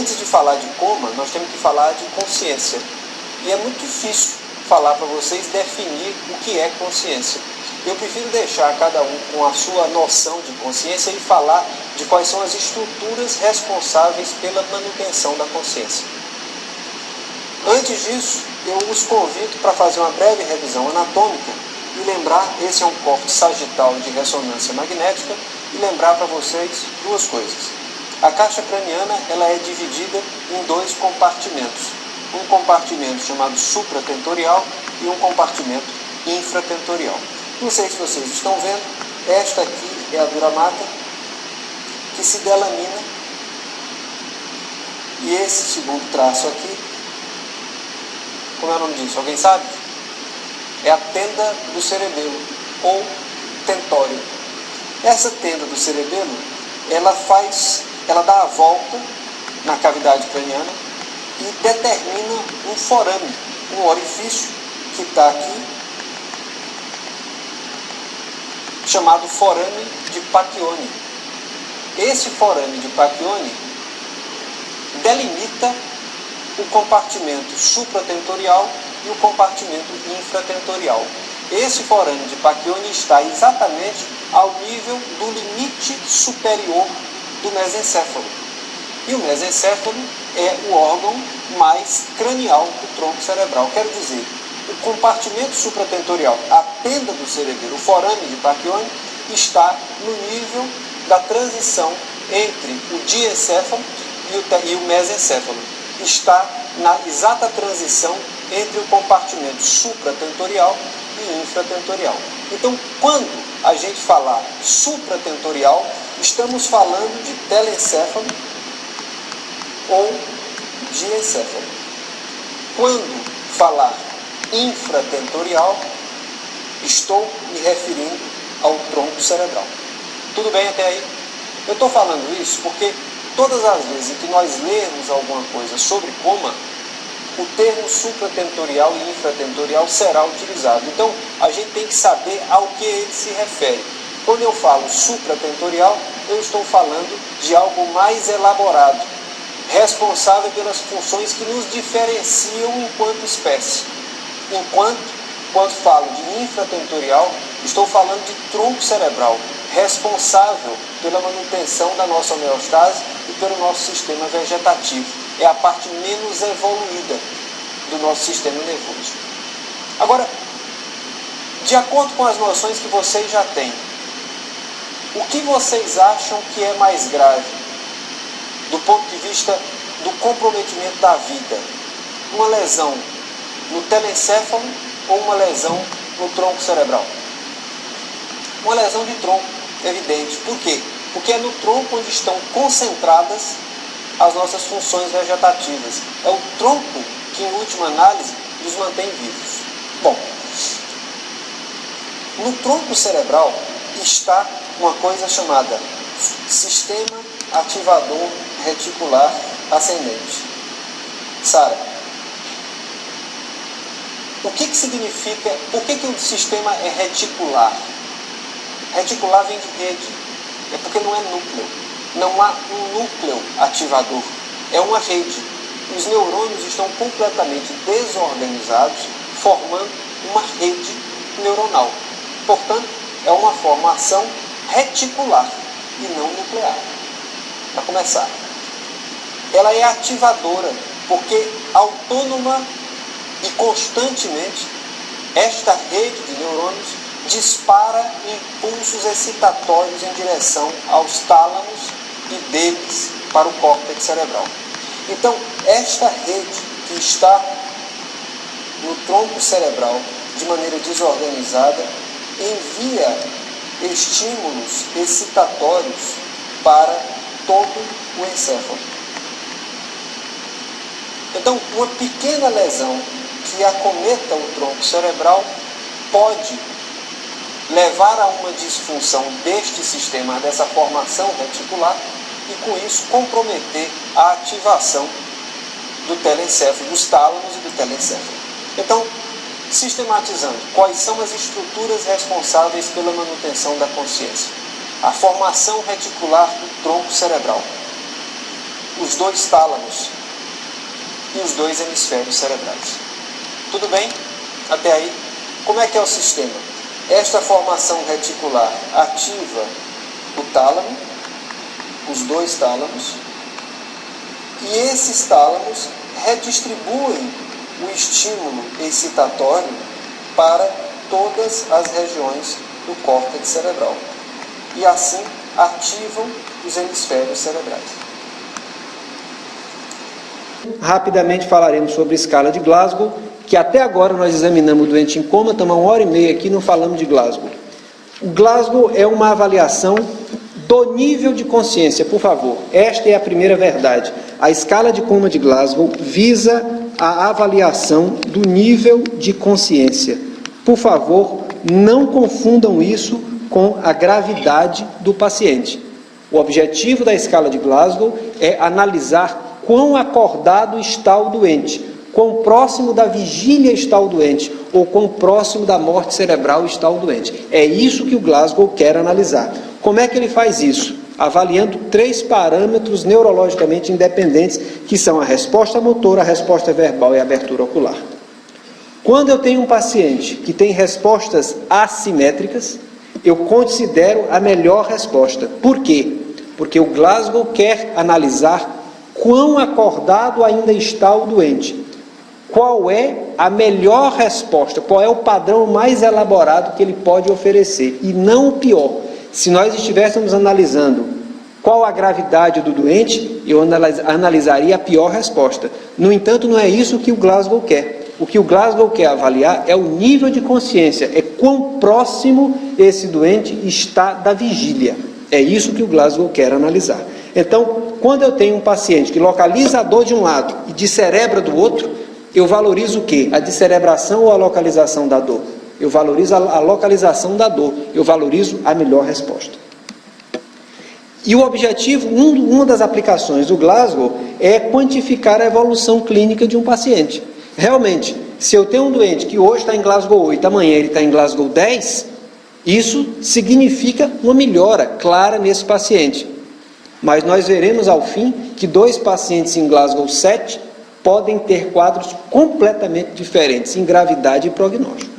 antes de falar de coma, nós temos que falar de consciência. E é muito difícil falar para vocês definir o que é consciência. Eu prefiro deixar cada um com a sua noção de consciência e falar de quais são as estruturas responsáveis pela manutenção da consciência. Antes disso, eu os convido para fazer uma breve revisão anatômica e lembrar, esse é um corte sagital de ressonância magnética, e lembrar para vocês duas coisas. A caixa craniana ela é dividida em dois compartimentos. Um compartimento chamado supratentorial e um compartimento infratentorial. Não sei se vocês estão vendo, esta aqui é a dura mater que se delamina, e esse segundo traço aqui, como é o nome disso? Alguém sabe? É a tenda do cerebelo, ou tentório. Essa tenda do cerebelo, ela dá a volta na cavidade craniana e determina um forame, um orifício que está aqui, chamado forame de Pacchioni. Esse forame de Pacchioni delimita o compartimento supratentorial e o compartimento infratentorial. Esse forame de Pacchioni está exatamente ao nível do limite superior do mesencéfalo. E o mesencéfalo é o órgão mais cranial do tronco cerebral. Quero dizer, o compartimento supratentorial, a tenda do cerebelo, o forame de Pacchioni, está no nível da transição entre o diencéfalo e o mesencéfalo. Está na exata transição entre o compartimento supratentorial e infratentorial. Então, quando a gente falar supratentorial, estamos falando de telencéfalo ou diencéfalo. Quando falar infratentorial, estou me referindo ao tronco cerebral. Tudo bem até aí? Eu estou falando isso porque todas as vezes em que nós lermos alguma coisa sobre coma, o termo supratentorial e infratentorial será utilizado. Então, a gente tem que saber ao que ele se refere. Quando eu falo supratentorial, eu estou falando de algo mais elaborado, responsável pelas funções que nos diferenciam enquanto espécie. Quando falo de infratentorial, estou falando de tronco cerebral, responsável pela manutenção da nossa homeostase e pelo nosso sistema vegetativo. É a parte menos evoluída do nosso sistema nervoso. Agora, de acordo com as noções que vocês já têm, o que vocês acham que é mais grave do ponto de vista do comprometimento da vida? Uma lesão no telencéfalo ou uma lesão no tronco cerebral? Uma lesão de tronco, evidente. Por quê? Porque é no tronco onde estão concentradas as nossas funções vegetativas. É o tronco que, em última análise, nos mantém vivos. Bom, no tronco cerebral está uma coisa chamada sistema ativador reticular ascendente. Sara, o que significa, por que o sistema é reticular? Reticular vem de rede, é porque não é núcleo. Não há um núcleo ativador, é uma rede. Os neurônios estão completamente desorganizados, formando uma rede neuronal. Portanto, é uma formação reticular e não nuclear. Para começar, ela é ativadora, porque autônoma e constantemente esta rede de neurônios dispara impulsos excitatórios em direção aos tálamos e deles para o córtex cerebral. Então, esta rede que está no tronco cerebral de maneira desorganizada envia estímulos excitatórios para todo o encéfalo. Então, uma pequena lesão que acometa o tronco cerebral pode levar a uma disfunção deste sistema, dessa formação reticular, e com isso comprometer a ativação do telencéfalo, dos tálamos e do telencéfalo. Então, sistematizando, quais são as estruturas responsáveis pela manutenção da consciência? A formação reticular do tronco cerebral. os dois tálamos e os dois hemisférios cerebrais. Tudo bem? Até aí? Como é que é o sistema? Esta formação reticular ativa o tálamo, os dois tálamos, e esses tálamos redistribuem o estímulo excitatório para todas as regiões do córtex cerebral. E assim ativam os hemisférios cerebrais. Rapidamente falaremos sobre a escala de Glasgow, que até agora nós examinamos o doente em coma, estamos 1h30 aqui, não falamos de Glasgow. O Glasgow é uma avaliação do nível de consciência, por favor. Esta é a primeira verdade. A escala de coma de Glasgow visa a avaliação do nível de consciência. Por favor, não confundam isso com a gravidade do paciente. O objetivo da escala de Glasgow é analisar quão acordado está o doente, quão próximo da vigília está o doente, ou quão próximo da morte cerebral está o doente. É isso que o Glasgow quer analisar. Como é que ele faz isso? Avaliando 3 parâmetros neurologicamente independentes, que são a resposta motora, a resposta verbal e a abertura ocular. Quando eu tenho um paciente que tem respostas assimétricas, eu considero a melhor resposta. Por quê? Porque o Glasgow quer analisar quão acordado ainda está o doente. Qual é a melhor resposta? Qual é o padrão mais elaborado que ele pode oferecer? E não o pior. Se nós estivéssemos analisando qual a gravidade do doente, eu analisaria a pior resposta. No entanto, não é isso que o Glasgow quer. O que o Glasgow quer avaliar é o nível de consciência, é quão próximo esse doente está da vigília. É isso que o Glasgow quer analisar. Então, quando eu tenho um paciente que localiza a dor de um lado e descerebra do outro, eu valorizo o quê? A descerebração ou a localização da dor? Eu valorizo a localização da dor, eu valorizo a melhor resposta. E o objetivo, uma das aplicações do Glasgow é quantificar a evolução clínica de um paciente. Realmente, se eu tenho um doente que hoje está em Glasgow 8, amanhã ele está em Glasgow 10, isso significa uma melhora clara nesse paciente. Mas nós veremos ao fim que 2 pacientes em Glasgow 7 podem ter quadros completamente diferentes em gravidade e prognóstico.